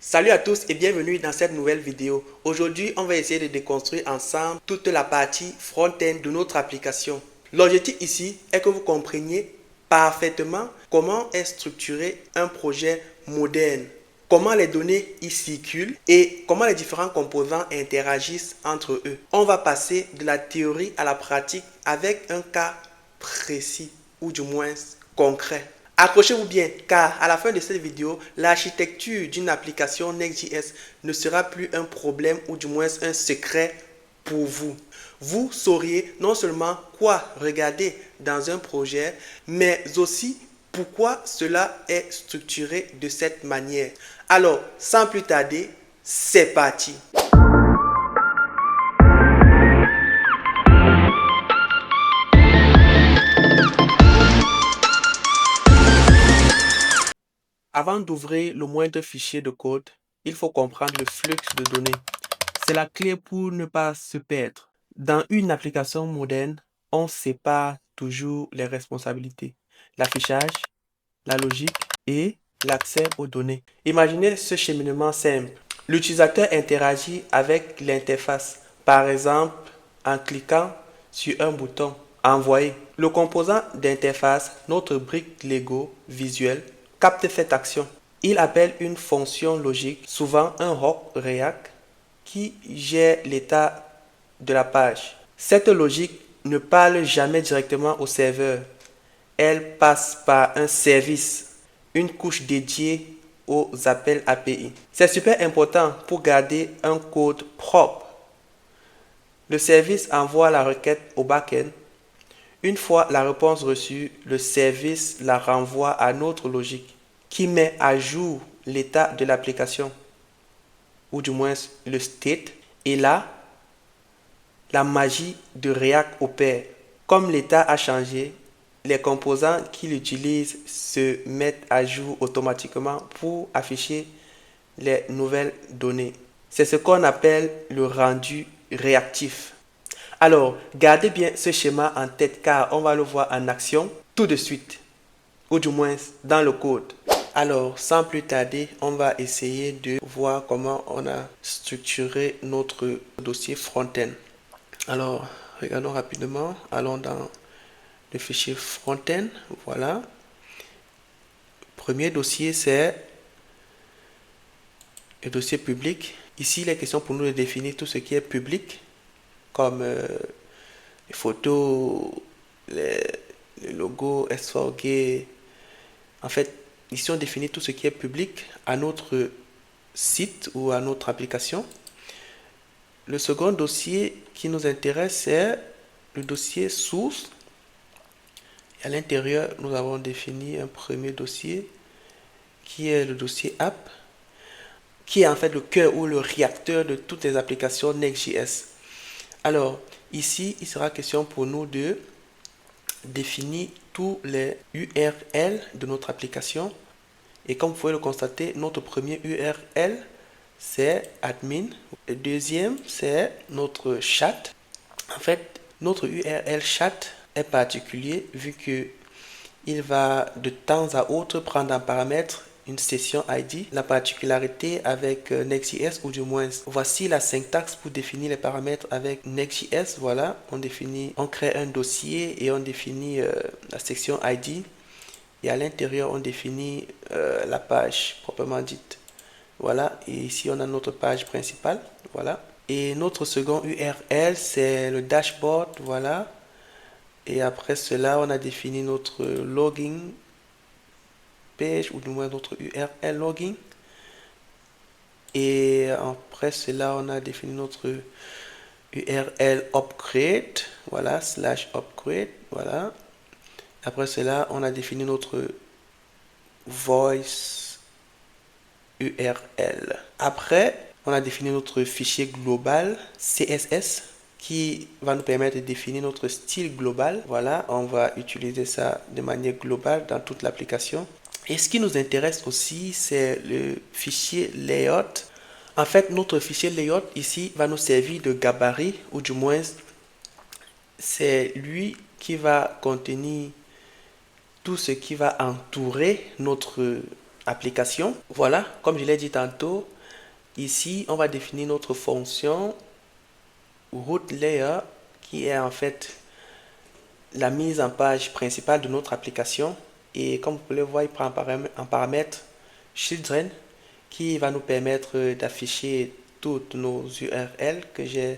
Salut à tous et bienvenue dans cette nouvelle vidéo. Aujourd'hui, on va essayer de déconstruire ensemble toute la partie front-end de notre application. L'objectif ici est que vous compreniez parfaitement comment est structuré un projet moderne, comment les données y circulent et comment les différents composants interagissent entre eux. On va passer de la théorie à la pratique avec un cas précis ou du moins concret. Accrochez-vous bien car à la fin de cette vidéo, l'architecture d'une application Next.js ne sera plus un problème ou du moins un secret pour vous. Vous sauriez non seulement quoi regarder dans un projet, mais aussi pourquoi cela est structuré de cette manière. Alors, sans plus tarder, c'est parti. Avant d'ouvrir le moindre fichier de code, il faut comprendre le flux de données. C'est la clé pour ne pas se perdre. Dans une application moderne, on sépare toujours les responsabilités. L'affichage, la logique et l'accès aux données. Imaginez ce cheminement simple. L'utilisateur interagit avec l'interface, par exemple en cliquant sur un bouton Envoyer. Le composant d'interface, notre brique Lego visuelle, capte cette action. Il appelle une fonction logique, souvent un hook React, qui gère l'état de la page. Cette logique ne parle jamais directement au serveur. Elle passe par un service, une couche dédiée aux appels API. C'est super important pour garder un code propre. Le service envoie la requête au backend. Une fois la réponse reçue, le service la renvoie à notre logique qui met à jour l'état de l'application, ou du moins le state. Et là, la magie de React opère. Comme l'état a changé, les composants qu'il utilise se mettent à jour automatiquement pour afficher les nouvelles données. C'est ce qu'on appelle le rendu réactif. Alors, gardez bien ce schéma en tête car on va le voir en action tout de suite, ou du moins dans le code. Alors, sans plus tarder, on va essayer de voir comment on a structuré notre dossier front-end. Alors, regardons rapidement. Allons dans le fichier front-end. Voilà. Premier dossier, c'est le dossier public. Ici, il est question pour nous de définir tout ce qui est public, comme les photos, les logos, SVG. En fait, ici, on définit tout ce qui est public à notre site ou à notre application. Le second dossier qui nous intéresse, c'est le dossier source. Et à l'intérieur, nous avons défini un premier dossier qui est le dossier app, qui est en fait le cœur ou le réacteur de toutes les applications Next.js. Alors, ici, il sera question pour nous de définir tous les URL de notre application. Et comme vous pouvez le constater, notre premier URL, c'est admin. Le deuxième, c'est notre chat. En fait, notre URL chat est particulier vu que il va de temps à autre prendre en paramètre une session ID. La particularité avec Next.js, ou du moins, voici la syntaxe pour définir les paramètres avec Next.js. Voilà, on crée un dossier et on définit la section ID. Et à l'intérieur, on définit la page proprement dite. Voilà, et ici, on a notre page principale. Voilà. Et notre second URL, c'est le dashboard. Voilà. Et après cela, on a défini notre login page, ou du moins notre URL login. Et après cela, on a défini notre URL upgrade. Voilà, /upgrade. Voilà. Après cela, on a défini notre voice URL. Après, on a défini notre fichier global CSS qui va nous permettre de définir notre style global. Voilà, on va utiliser ça de manière globale dans toute l'application. Et ce qui nous intéresse aussi, c'est le fichier layout. En fait, notre fichier layout ici va nous servir de gabarit, ou du moins, c'est lui qui va contenir tout ce qui va entourer notre application. Voilà, comme je l'ai dit tantôt, ici, on va définir notre fonction root layer qui est en fait la mise en page principale de notre application. Et comme vous pouvez le voir, il prend un paramètre children qui va nous permettre d'afficher toutes nos URL que j'ai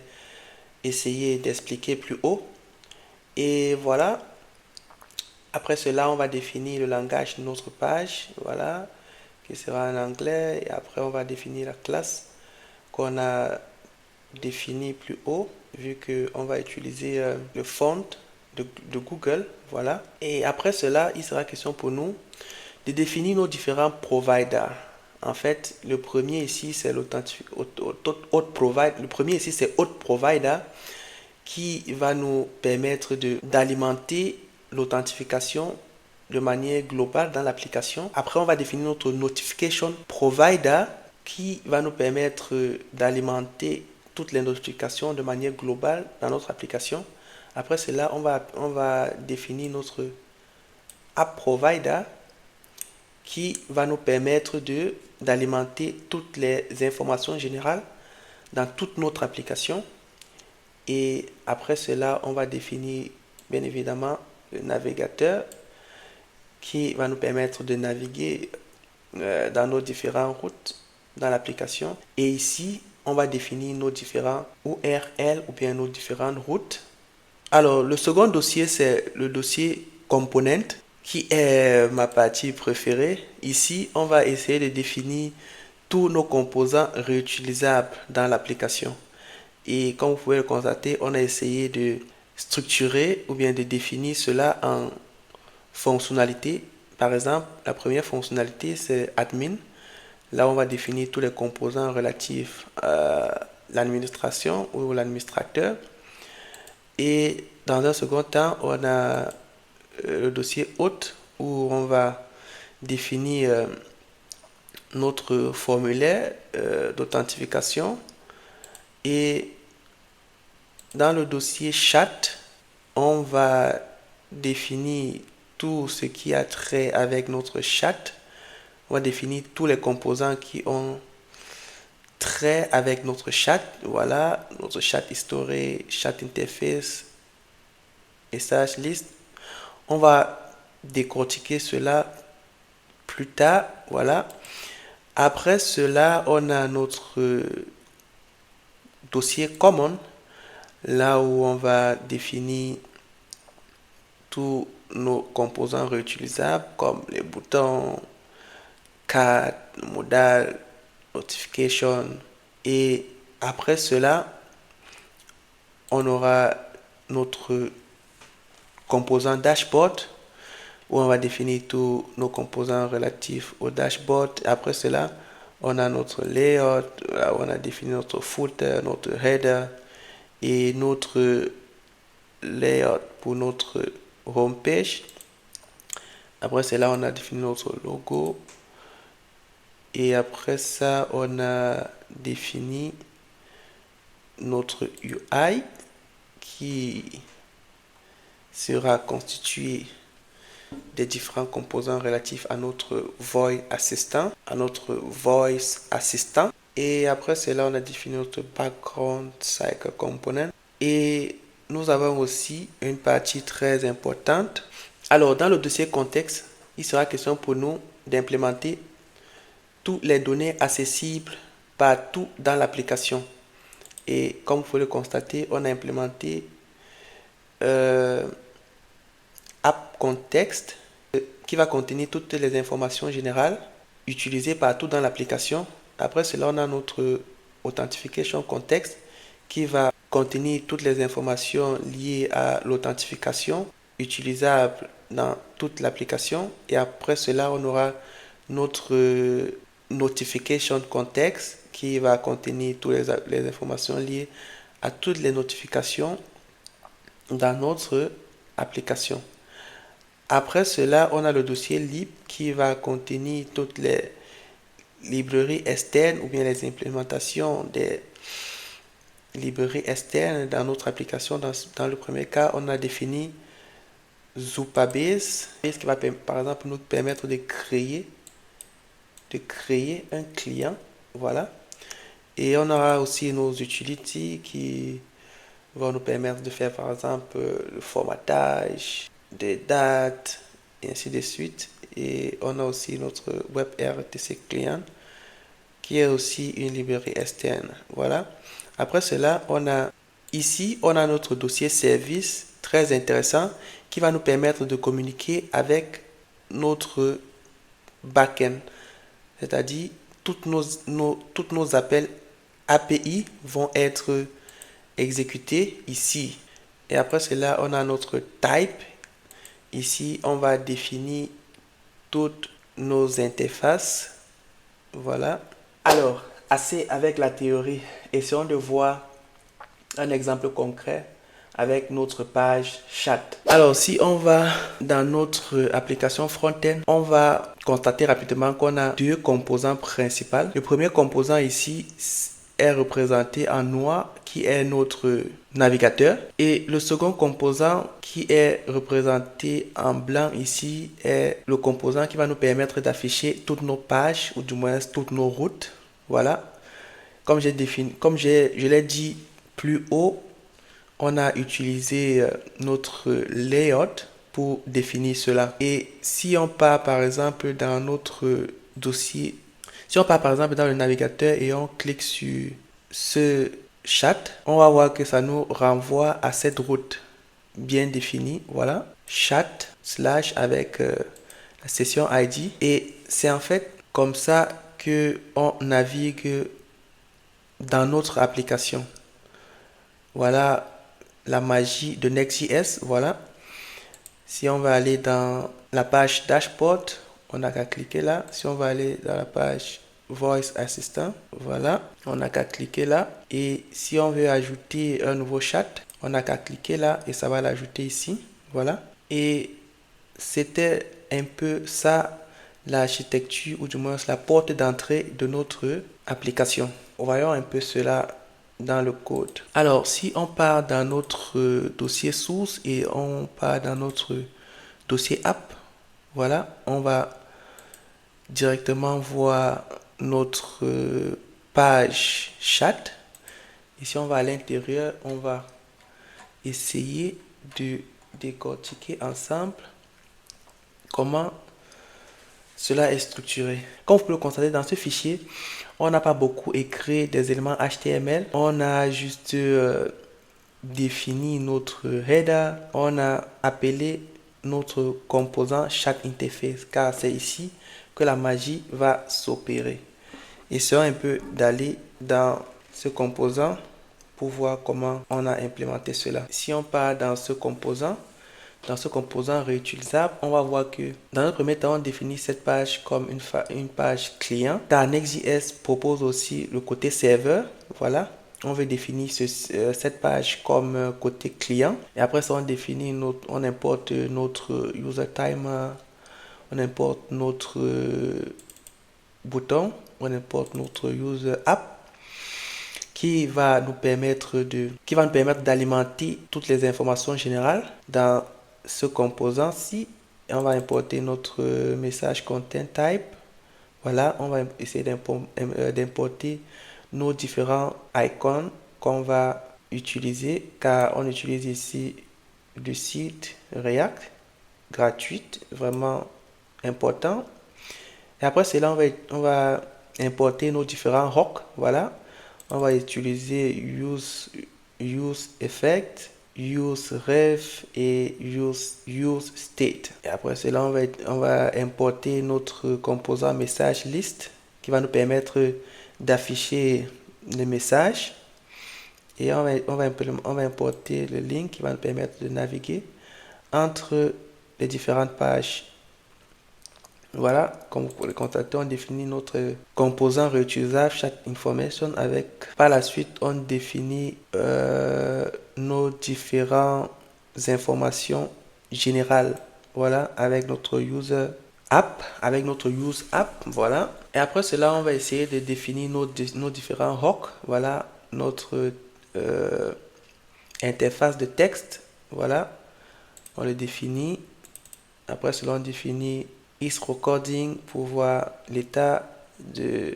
essayé d'expliquer plus haut. Et voilà. Après cela, on va définir le langage de notre page. Voilà. Qui sera en anglais. Et après, on va définir la classe qu'on a définie plus haut. Vu qu'on va utiliser le font de Google. Voilà. Et après cela, il sera question pour nous de définir nos différents providers. En fait, le premier ici, c'est le premier ici, c'est Auth Provider qui va nous permettre d'alimenter l'authentification de manière globale dans l'application. Après, on va définir notre Notification Provider qui va nous permettre d'alimenter toutes les notifications de manière globale dans notre application. Après cela, on va définir notre App Provider qui va nous permettre d'alimenter toutes les informations générales dans toute notre application. Et après cela, on va définir bien évidemment le navigateur qui va nous permettre de naviguer dans nos différentes routes dans l'application. Et ici, on va définir nos différents URL ou bien nos différentes routes. Alors, le second dossier, c'est le dossier component qui est ma partie préférée. Ici, on va essayer de définir tous nos composants réutilisables dans l'application. Et comme vous pouvez le constater, on a essayé de structurer ou bien de définir cela en fonctionnalités. Par exemple, la première fonctionnalité, c'est admin. Là, on va définir tous les composants relatifs à l'administration ou l'administrateur. Et dans un second temps, on a le dossier hôte où on va définir notre formulaire d'authentification. Et dans le dossier chat, on va définir tout ce qui a trait avec notre chat. On va définir tous les composants qui ont trait avec notre chat. Voilà, notre chat history, chat interface, message list. On va décortiquer cela plus tard. Voilà. Après cela, on a notre dossier common, là où on va définir tous nos composants réutilisables comme les boutons, card, modal, notification. Et après cela, on aura notre composant dashboard où on va définir tous nos composants relatifs au dashboard. Après cela, on a notre layout, là où on a défini notre footer, notre header et notre layout pour notre home page. Après cela, on a défini notre logo. Et après ça, on a défini notre UI qui sera constitué des différents composants relatifs à notre Voice Assistant. Et après cela, on a défini notre Background Cycle Component. Et nous avons aussi une partie très importante. Alors, dans le dossier contexte, il sera question pour nous d'implémenter toutes les données accessibles partout dans l'application. Et comme vous pouvez le constater, on a implémenté App Context qui va contenir toutes les informations générales utilisées partout dans l'application. Après cela, on a notre Authentification Context qui va contenir toutes les informations liées à l'authentification utilisable dans toute l'application. Et après cela, on aura notre Notification Context qui va contenir toutes les informations liées à toutes les notifications dans notre application. Après cela, on a le dossier lib qui va contenir toutes les librairies externes ou bien les implémentations des librairies externes dans notre application. Dans le premier cas, on a défini Zupabase qui va par exemple nous permettre de créer de créer un client. Voilà. Et on aura aussi nos utilities qui vont nous permettre de faire par exemple le formatage, des dates, et ainsi de suite. Et on a aussi notre WebRTC client qui est aussi une librairie externe. Voilà. Après cela, on a notre dossier service très intéressant qui va nous permettre de communiquer avec notre backend. C'est-à-dire, toutes nos appels API vont être exécutés ici. Et après cela, on a notre type. Ici, on va définir toutes nos interfaces. Voilà. Alors, assez avec la théorie. Essayons de voir un exemple concret avec notre page chat. Alors, si on va dans notre application front-end, on va constater rapidement qu'on a deux composants principaux. Le premier composant ici est représenté en noir qui est notre navigateur et le second composant qui est représenté en blanc ici est le composant qui va nous permettre d'afficher toutes nos pages ou du moins toutes nos routes. Voilà. Comme je l'ai dit plus haut, on a utilisé notre layout pour définir cela. Et si on part par exemple dans notre dossier, si on part par exemple dans le navigateur et on clique sur ce chat, on va voir que ça nous renvoie à cette route bien définie. Voilà, chat / avec la session ID. Et c'est en fait comme ça que on navigue dans notre application. Voilà la magie de Next.js. Voilà. Si on va aller dans la page dashboard, on n'a qu'à cliquer là. Si on va aller dans la page Voice Assistant, voilà, on n'a qu'à cliquer là. Et si on veut ajouter un nouveau chat, on n'a qu'à cliquer là et ça va l'ajouter ici. Voilà. Et c'était un peu ça l'architecture ou du moins la porte d'entrée de notre application. Voyons un peu cela dans le code. Alors, si on part dans notre dossier source et on part dans notre dossier app, voilà, on va directement voir notre page chat. Et si on va à l'intérieur, on va essayer de décortiquer ensemble comment cela est structuré. Comme vous pouvez le constater dans ce fichier, on n'a pas beaucoup écrit des éléments HTML. On a juste défini notre header. On a appelé notre composant chat interface car c'est ici que la magie va s'opérer. Essayons un peu d'aller dans ce composant pour voir comment on a implémenté cela. Si on part dans ce composant réutilisable, on va voir que dans le premier temps, on définit cette page comme une page client. Car Next.js propose aussi le côté serveur. Voilà, on veut définir cette page comme côté client. Et après ça, on importe notre user timer, on importe notre bouton, on importe notre user app qui va nous permettre d'alimenter toutes les informations générales dans ce composant-ci. On va importer notre message content type. Voilà, on va essayer d'importer nos différents icônes qu'on va utiliser car on utilise ici du site React gratuit, vraiment important. Et après cela, on va importer nos différents hooks. Voilà, on va utiliser use effect, use ref et use state. Et après cela, on va importer notre composant message list qui va nous permettre d'afficher les messages. Et on va importer le link qui va nous permettre de naviguer entre les différentes pages. Voilà, comme vous pouvez le constater, on définit notre composant réutilisable chat information avec, par la suite, on définit nos différentes informations générales. Voilà, avec notre user app, voilà. Et après cela, on va essayer de définir nos différents hooks. Voilà, notre interface de texte. Voilà, on le définit. Après cela, on définit is recording pour voir l'état de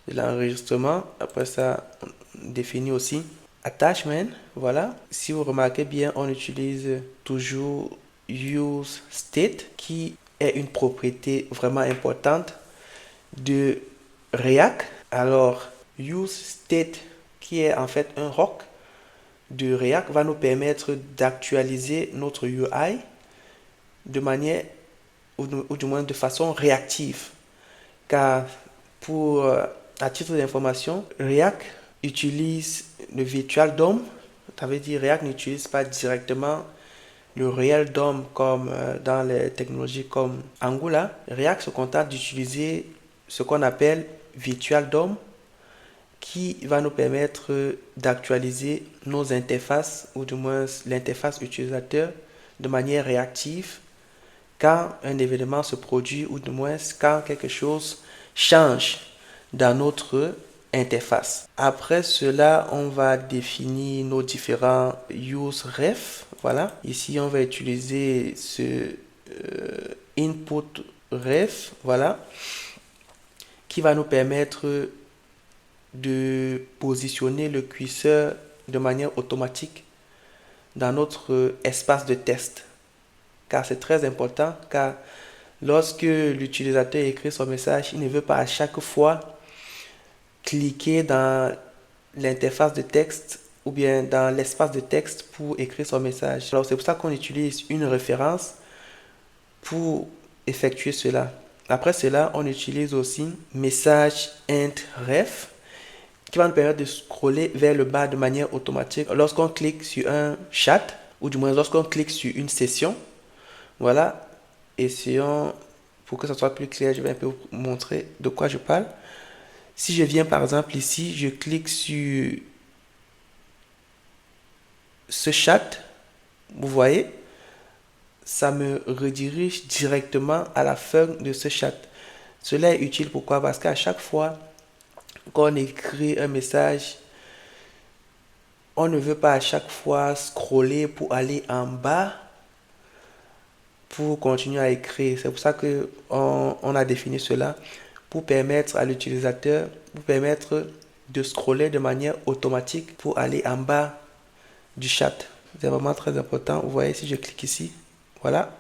l'enregistrement. Après ça, on définit aussi attachment. Voilà. Si vous remarquez bien, on utilise toujours use state qui est une propriété vraiment importante de React. Alors, use state qui est en fait un rock de React va nous permettre d'actualiser notre UI de manière ou du moins de façon réactive. Car à titre d'information, React utilise le Virtual DOM. Ça veut dire React n'utilise pas directement le Real DOM comme dans les technologies comme Angular. React se contente d'utiliser ce qu'on appelle Virtual DOM qui va nous permettre d'actualiser nos interfaces ou du moins l'interface utilisateur de manière réactive quand un événement se produit ou du moins quand quelque chose change dans notre interface. Après cela, on va définir nos différents use ref. Voilà. Ici, on va utiliser ce input ref. Voilà. Qui va nous permettre de positionner le curseur de manière automatique dans notre espace de test. Car c'est très important, car lorsque l'utilisateur écrit son message, il ne veut pas à chaque fois cliquer dans l'interface de texte ou bien dans l'espace de texte pour écrire son message. Alors c'est pour ça qu'on utilise une référence pour effectuer cela. Après cela, on utilise aussi message int ref qui va nous permettre de scroller vers le bas de manière automatique lorsqu'on clique sur un chat ou du moins lorsqu'on clique sur une session. Voilà, essayons, pour que ça soit plus clair, je vais un peu vous montrer de quoi je parle. Si je viens par exemple ici, je clique sur ce chat, vous voyez, ça me redirige directement à la fin de ce chat. Cela est utile, pourquoi? Parce qu'à chaque fois qu'on écrit un message, on ne veut pas à chaque fois scroller pour aller en bas pour continuer à écrire. C'est pour ça que on a défini cela pour permettre à l'utilisateur, pour permettre de scroller de manière automatique pour aller en bas du chat. C'est vraiment très important. Vous voyez, si je clique ici, voilà,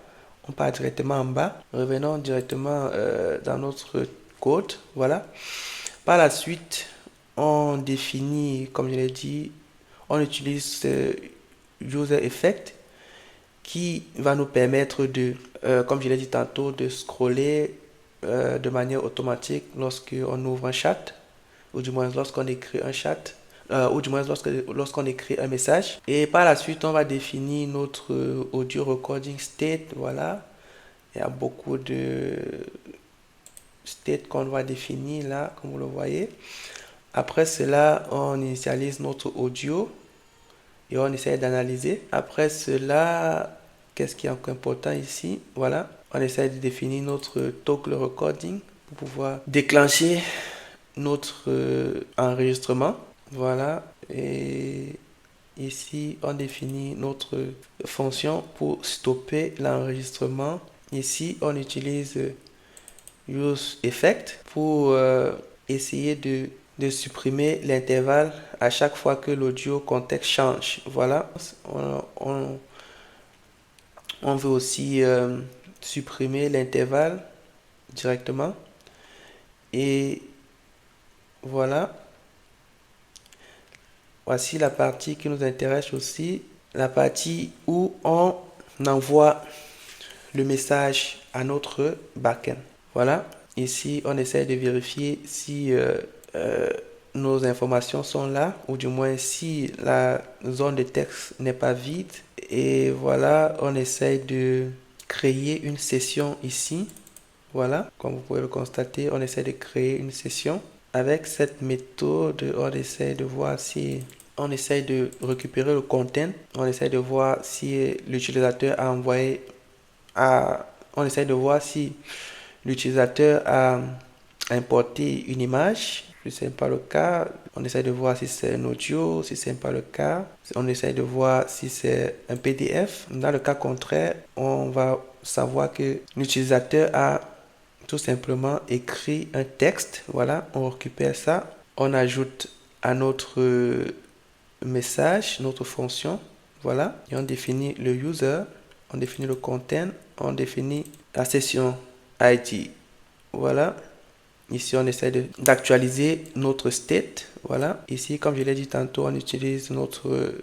on part directement en bas. Revenons directement dans notre code. Voilà. Par la suite, on définit, comme je l'ai dit, on utilise ce user effect qui va nous permettre de, comme je l'ai dit tantôt, de scroller de manière automatique lorsqu'on ouvre un chat, ou du moins lorsqu'on écrit un chat, ou du moins lorsqu'on écrit un message. Et par la suite, on va définir notre audio recording state. Voilà, il y a beaucoup de state qu'on va définir là, comme vous le voyez. Après cela, on initialise notre audio et on essaie d'analyser. Après cela, qu'est-ce qui est encore important ici? Voilà, on essaie de définir notre toggle recording pour pouvoir déclencher notre enregistrement. Voilà, et ici on définit notre fonction pour stopper l'enregistrement. Ici on utilise use effect pour essayer de supprimer l'intervalle à chaque fois que l'audio contexte change. Voilà, on veut aussi supprimer l'intervalle directement. Et voilà. Voici la partie qui nous intéresse aussi. La partie où on envoie le message à notre backend. Voilà. Ici, on essaie de vérifier si nos informations sont là, ou du moins si la zone de texte n'est pas vide. Et voilà, on essaie de créer une session ici. Voilà, comme vous pouvez le constater, on essaie de créer une session. Avec cette méthode, on essaie de voir si on essaie de récupérer le content. On essaie de voir si l'utilisateur a envoyé on essaie de voir si l'utilisateur a importé une image. Si ce n'est pas le cas, on essaie de voir si c'est un audio. Si ce n'est pas le cas, on essaie de voir si c'est un PDF. Dans le cas contraire, on va savoir que l'utilisateur a tout simplement écrit un texte. Voilà, on récupère ça. On ajoute à notre message, notre fonction. Voilà, et on définit le user, on définit le content, on définit la session ID. Voilà. Ici, on essaie d'actualiser notre state. Voilà. Ici, comme je l'ai dit tantôt, on utilise notre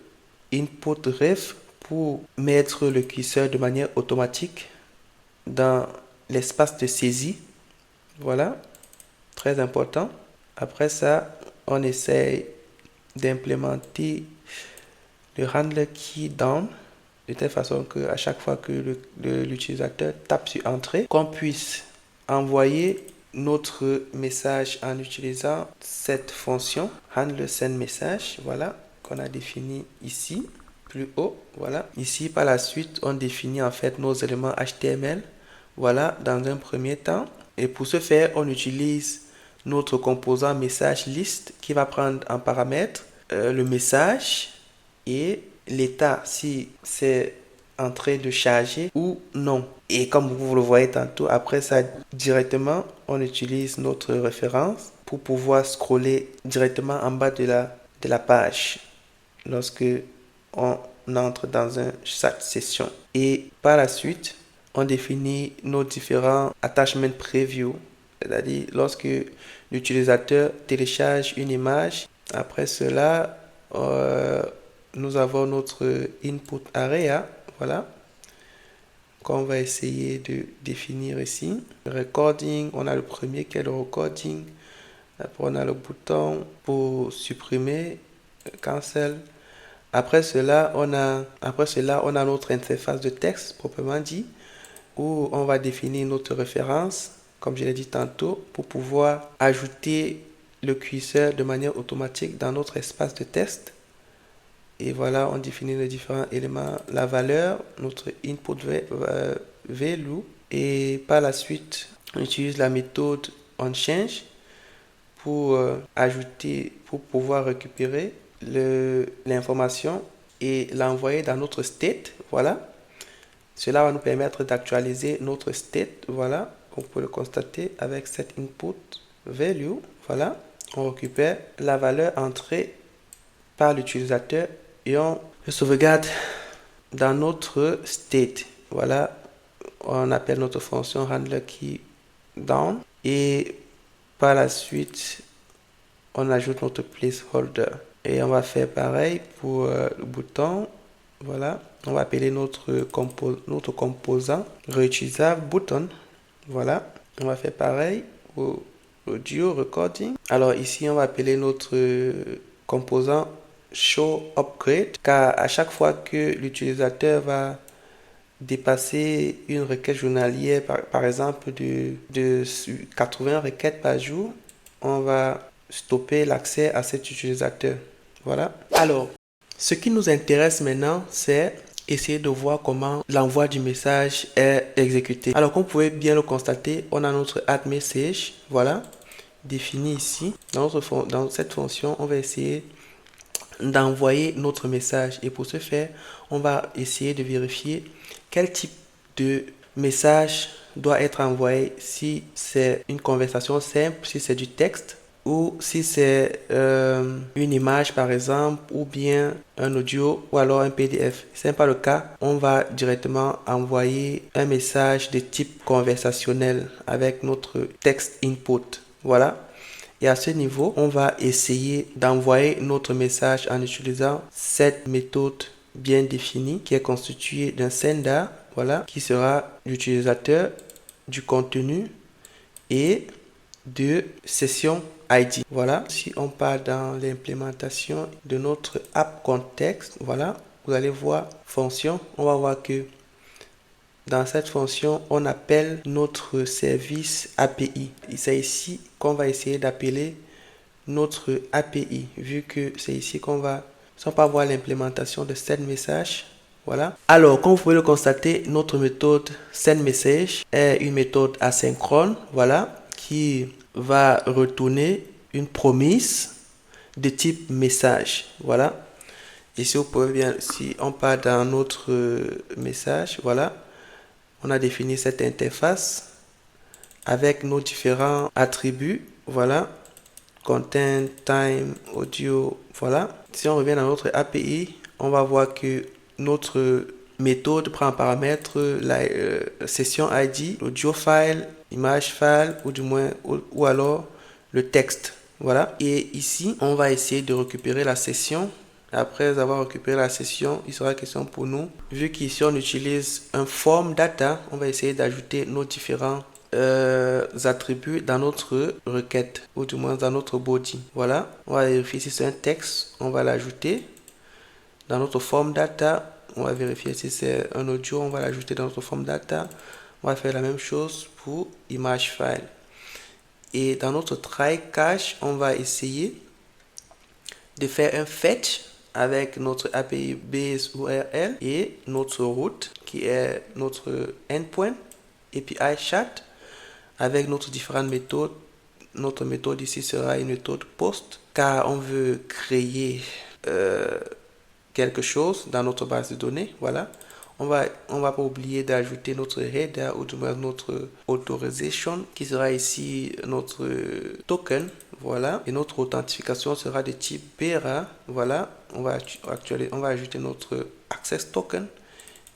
input ref pour mettre le curseur de manière automatique dans l'espace de saisie. Voilà. Très important. Après ça, on essaie d'implémenter le handler key down de telle façon que à chaque fois que l'utilisateur tape sur entrée, qu'on puisse envoyer notre message en utilisant cette fonction handle send message, voilà, qu'on a défini ici plus haut. Voilà, ici par la suite on définit en fait nos éléments HTML, voilà, dans un premier temps, et pour ce faire on utilise notre composant message list qui va prendre en paramètre le message et l'état si c'est en train de charger ou non. Et comme vous le voyez tantôt, après ça, directement, on utilise notre référence pour pouvoir scroller directement en bas de la page lorsque on entre dans chaque session. Et par la suite, on définit nos différents attachments preview, c'est-à-dire lorsque l'utilisateur télécharge une image. Après cela, nous avons notre input area, voilà, qu'on va essayer de définir ici. Recording, on a le premier qui est le recording. Après, on a le bouton pour supprimer, cancel. Après cela, on a notre interface de texte proprement dit, où on va définir notre référence, comme je l'ai dit tantôt, pour pouvoir ajouter le curseur de manière automatique dans notre espace de test. Et voilà, on définit les différents éléments, la valeur, notre input value. Et par la suite, on utilise la méthode onChange pour ajouter, pour pouvoir récupérer l'information et l'envoyer dans notre state. Voilà. Cela va nous permettre d'actualiser notre state. Voilà. On peut le constater avec cette input value. Voilà. On récupère la valeur entrée par l'utilisateur et on le sauvegarde dans notre state. Voilà, on appelle notre fonction handler key down et par la suite on ajoute notre placeholder et on va faire pareil pour le bouton. Voilà, on va appeler notre composant réutilisable button. Voilà, on va faire pareil pour audio recording. Alors ici on va appeler notre composant show upgrade, car à chaque fois que l'utilisateur va dépasser une requête journalière, par exemple de 80 requêtes par jour, on va stopper l'accès à cet utilisateur. Voilà. Alors, ce qui nous intéresse maintenant, c'est essayer de voir comment l'envoi du message est exécuté. Alors, comme vous pouvez bien le constater, on a notre add message, voilà, défini ici. Dans cette fonction, on va essayer d'envoyer notre message et pour ce faire on va essayer de vérifier quel type de message doit être envoyé, si c'est une conversation simple, si c'est du texte ou si c'est une image par exemple ou bien un audio ou alors un PDF. Si ce n'est pas le cas, on va directement envoyer un message de type conversationnel avec notre texte input. Voilà. Et à ce niveau, on va essayer d'envoyer notre message en utilisant cette méthode bien définie qui est constituée d'un sender, voilà, qui sera l'utilisateur, du contenu et de session ID. Voilà, si on part dans l'implémentation de notre app context, voilà, vous allez voir fonction, on va voir que dans cette fonction, on appelle notre service API. Et c'est ici qu'on va essayer d'appeler notre API, vu que c'est ici qu'on va, sans pas voir l'implémentation de sendMessage. Voilà. Alors, comme vous pouvez le constater, notre méthode sendMessage est une méthode asynchrone, voilà, qui va retourner une promesse de type message. Voilà. Ici, vous pouvez bien, si on part dans notre message, voilà. On a défini cette interface avec nos différents attributs. Voilà. Content, time, audio. Voilà. Si on revient dans notre API, on va voir que notre méthode prend en paramètre la session ID, l'audio file, image file ou du moins ou alors le texte. Voilà. Et ici, on va essayer de récupérer la session. Après avoir récupéré la session, il sera question pour nous, vu qu'ici on utilise un form data, on va essayer d'ajouter nos différents attributs dans notre requête ou du moins dans notre body. Voilà, on va vérifier si c'est un texte, on va l'ajouter dans notre form data. On va vérifier si c'est un audio, on va l'ajouter dans notre form data. On va faire la même chose pour image file. Et dans notre try catch, on va essayer de faire un fetch avec notre API base URL et notre route qui est notre endpoint API chat avec notre différentes méthodes. Notre méthode ici sera une méthode post car on veut créer quelque chose dans notre base de données. Voilà. On va pas oublier d'ajouter notre header ou du moins notre authorization qui sera ici notre token. Voilà. Et notre authentification sera de type Bearer. Voilà. On va ajouter notre access token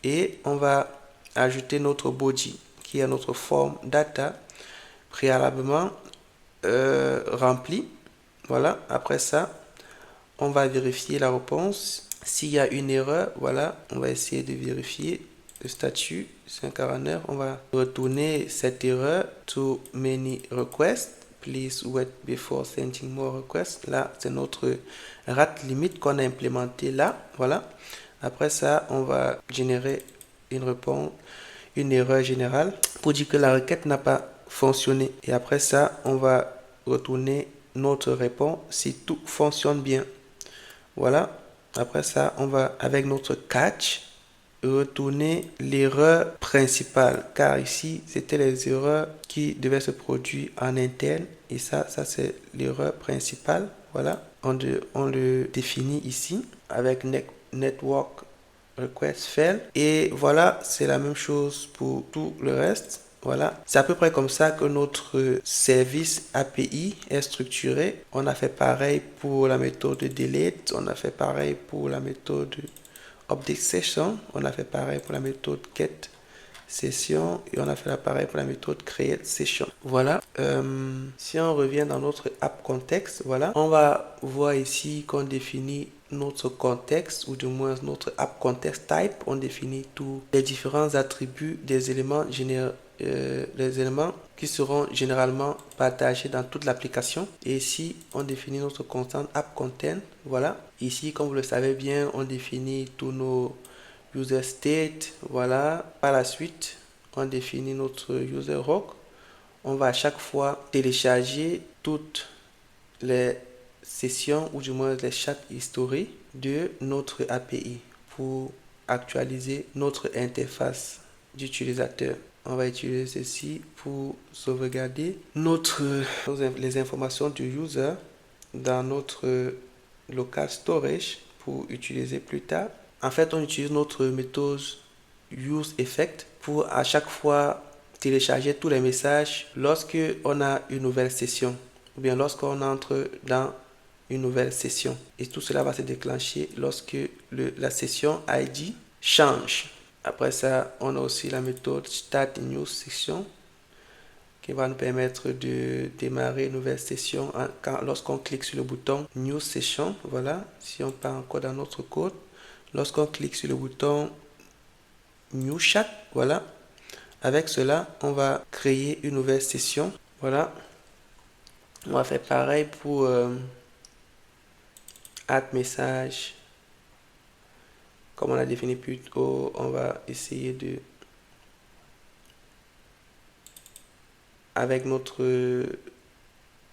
et on va ajouter notre body qui est notre form data préalablement rempli. Voilà. Après ça, on va vérifier la réponse. S'il y a une erreur, voilà, on va essayer de vérifier le statut. C'est un erreur. On va retourner cette erreur. Too many requests. Please wait before sending more requests. Là, c'est notre rate limite qu'on a implémenté là. Voilà. Après ça, on va générer une réponse, une erreur générale pour dire que la requête n'a pas fonctionné. Et après ça, on va retourner notre réponse si tout fonctionne bien. Voilà. Après ça, on va, avec notre catch, retourner l'erreur principale. Car ici, c'était les erreurs qui devaient se produire en interne. Et ça c'est l'erreur principale. Voilà. On le définit ici avec network request fail. Et voilà, c'est la même chose pour tout le reste. Voilà, c'est à peu près comme ça que notre service API est structuré. On a fait pareil pour la méthode delete, on a fait pareil pour la méthode update session, on a fait pareil pour la méthode get session et on a fait pareil pour la méthode create session. Voilà, si on revient dans notre app context, voilà, on va voir ici qu'on définit notre contexte ou du moins notre app context type. On définit tous les différents attributs des éléments les éléments qui seront généralement partagés dans toute l'application. Et ici, on définit notre constant app content. Voilà. Ici, comme vous le savez bien, on définit tous nos user state. Voilà. Par la suite, on définit notre user rock. On va à chaque fois télécharger toutes les sessions ou du moins les chats historiques de notre API pour actualiser notre interface d'utilisateur. On va utiliser ceci pour sauvegarder les informations du user dans notre local storage pour utiliser plus tard. En fait, on utilise notre méthode useEffect pour à chaque fois télécharger tous les messages lorsque on a une nouvelle session ou bien lorsqu'on entre dans une nouvelle session. Et tout cela va se déclencher lorsque la session ID change. Après ça, on a aussi la méthode Start New Session qui va nous permettre de démarrer une nouvelle session lorsqu'on clique sur le bouton New Session. Voilà, si on part encore dans notre code, lorsqu'on clique sur le bouton New Chat, voilà, avec cela, on va créer une nouvelle session. Voilà, on va faire pareil pour Add Message. Comme on a défini plus tôt, on va essayer de avec notre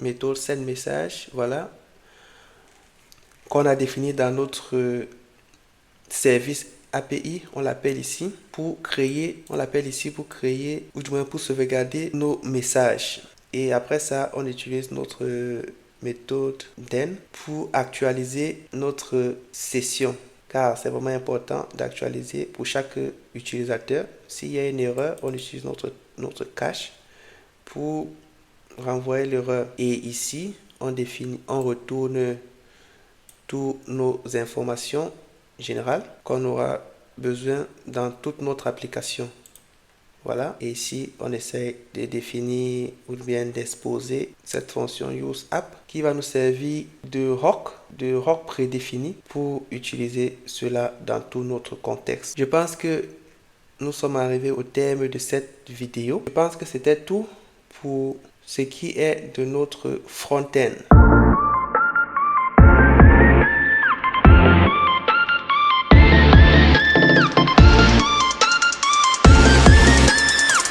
méthode send message, voilà, qu'on a défini dans notre service API, on l'appelle ici pour créer, ou du moins pour sauvegarder nos messages. Et après ça, on utilise notre méthode then pour actualiser notre session. Car c'est vraiment important d'actualiser pour chaque utilisateur. S'il y a une erreur, on utilise notre cache pour renvoyer l'erreur. Et ici, on retourne toutes nos informations générales qu'on aura besoin dans toute notre application. Voilà, et ici on essaie de définir ou bien d'exposer cette fonction useApp qui va nous servir de roc prédéfini pour utiliser cela dans tout notre contexte. Je pense que nous sommes arrivés au terme de cette vidéo. Je pense que c'était tout pour ce qui est de notre front-end.